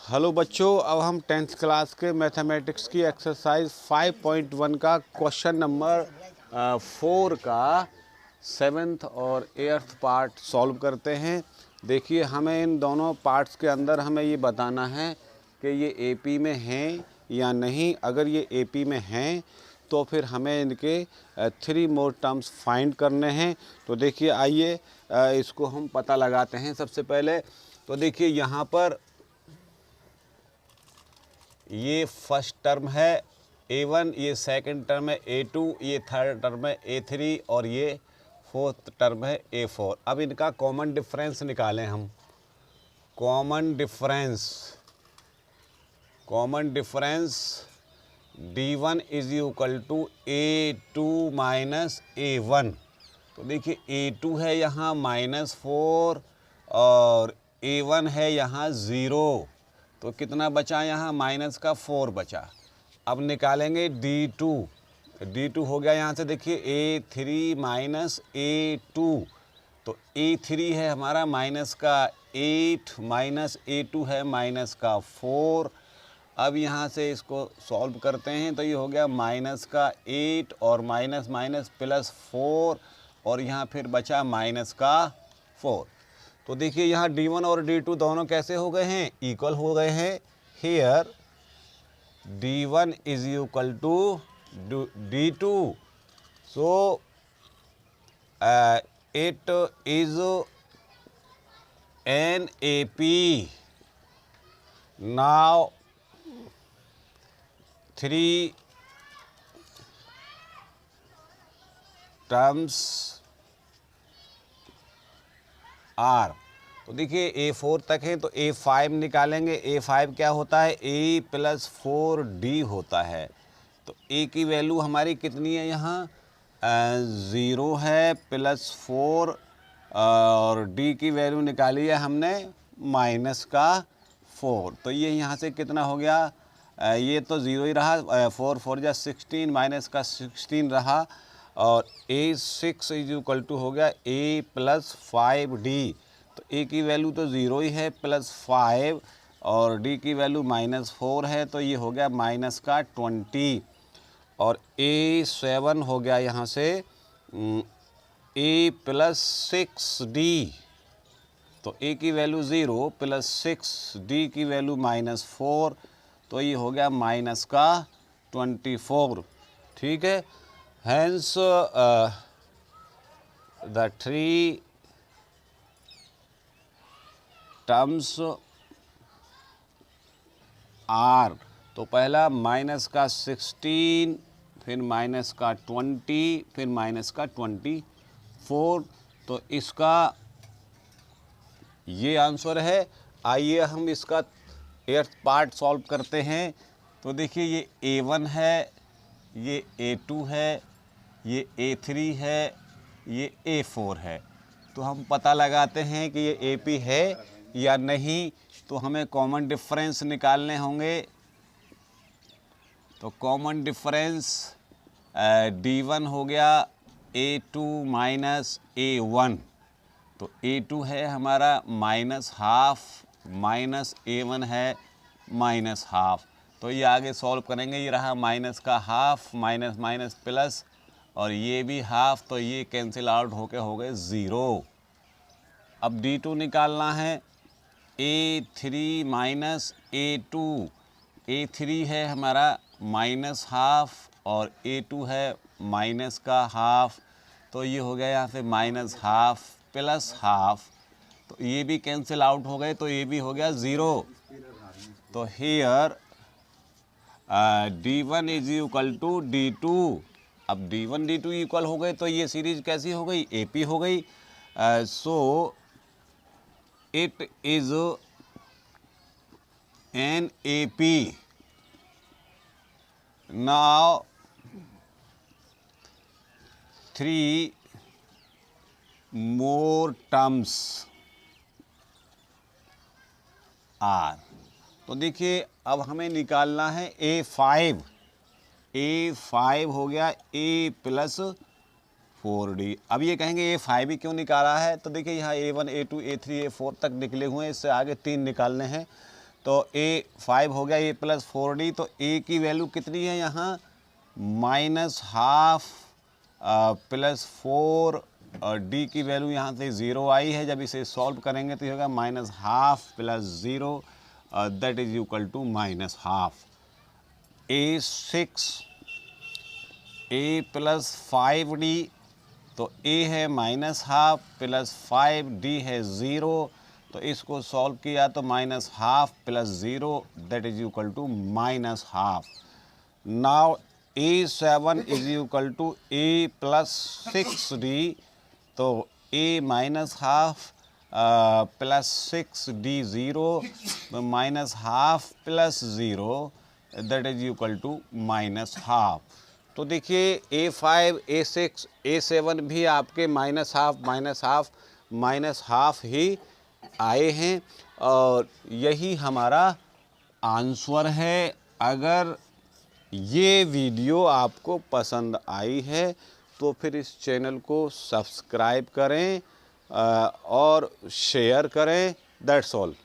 Hello बच्चों, अब हम 10th क्लास के मैथमेटिक्स की एक्सरसाइज 5.1 का क्वेश्चन नंबर 4 का 7th और 8th पार्ट सॉल्व करते हैं। देखिए, हमें इन दोनों पार्ट्स के अंदर हमें ये बताना है कि ये एपी में हैं या नहीं। अगर ये एपी में हैं तो फिर हमें इनके 3 मोर टर्म्स फाइंड करने हैं। तो देखिए, आइए इसको हम पता लगाते हैं। सबसे पहले तो देखिए, यहाँ पर ये फर्स्ट टर्म है A1, ये सेकंड टर्म है A2, ये थर्ड टर्म है A3 और ये फोर्थ टर्म है A4। अब इनका कॉमन डिफरेंस निकालें हम। Common difference D1 is equal to A2 minus A1। तो देखिए, A2 है यहाँ -4 और A1 है यहाँ 0। तो कितना बचा यहाँ? -4 बचा। अब निकालेंगे D2 हो गया यहाँ से। देखिए, A3 माइनस A2, तो A3 है हमारा -8 माइनस A2 है -4। अब यहाँ से इसको सॉल्व करते हैं तो ये हो गया -8 और माइनस +4 और यहाँ फिर बचा -4। तो देखिए, यहाँ D1 और D2 दोनों कैसे हो गए हैं? इक्वल हो गए हैं। Here D1 is equal to D2, so it is an AP। Now 3 terms are. तो देखिए, A4 तक है तो A5 निकालेंगे। A5 क्या होता है? A + 4D होता है। तो A की वैल्यू हमारी कितनी है यहाँ? 0 है +4 और D की वैल्यू निकाली है हमने -4। तो ये यहाँ से कितना हो गया? ये तो 0 ही रहा। 4 4 जा 16, -16 रहा और A6 इज इक्वल टू हो गया A + 5D। तो A की वैल्यू तो 0 ही है +5 और D की वैल्यू -4 है, तो ये हो गया -20 और A7 हो गया यहाँ से A + 6D। तो A की वैल्यू 0 + 6D की वैल्यू -4, तो ये हो गया -24। ठीक है। Hence the 3 terms are. तो पहला -16, फिर -20, फिर -24। तो इसका ये आंसर है। आइए हम इसका 8th पार्ट सॉल्व करते हैं। तो देखिए, ये A1 है, ये A2 है, ये A3 है, ये A4 है। तो हम पता लगाते हैं कि ये AP है या नहीं। तो हमें कॉमन डिफरेंस निकालने होंगे। तो कॉमन डिफरेंस D1 हो गया A2 माइनस A1। तो A2 है हमारा -½ माइनस A1 है -½ तो ये आगे सॉल्व करेंगे। ये रहा -½ माइनस माइनस प्लस और ये भी ½ तो ये कैंसिल आउट होके हो गए 0। अब D2 निकालना है। A3 minus A2। A3 है हमारा -½ और A2 है -½ तो ये हो गया यहाँ से -½ + ½ तो ये भी कैंसिल आउट हो गए, तो ये भी हो गया 0। तो here D1 is equal to D2। अब D1 D2 इक्वल हो गए तो ये सीरीज कैसी हो गई? AP हो गई। So it is an AP। Now 3 more terms are. तो देखिए, अब हमें निकालना है A5। A5 हो गया A + 4D। अब ये कहेंगे A5 ही क्यों निकाला है? तो देखिए, यहाँ A1 A2 A3 A4 तक निकले हुए हैं, इससे आगे 3 निकालने हैं। तो ए 5 हो गया, ए प्लस 4d, तो ए की वैल्यू कितनी है यहाँ -½ प्लस 4 डी की वैल्यू यहाँ से 0 आई है। जब इसे सॉल्व करेंगे तो ये होगा -½ plus 0 that is equal to -½ A6 a plus 5d, तो ए है -½ प्लस 5d है 0, तो इसको सॉल्व किया तो -½ plus 0 that is equal to -½ now A7 is equal to a plus 6d, तो a -½ plus 6d 0, -½ plus 0 that is equal to -½ तो देखिए A5, A6, A7 भी आपके -½ -½ ही आए हैं और यही हमारा आंसर है। अगर ये वीडियो आपको पसंद आई है तो फिर इस चैनल को सब्सक्राइब करें और शेयर करें। That's all.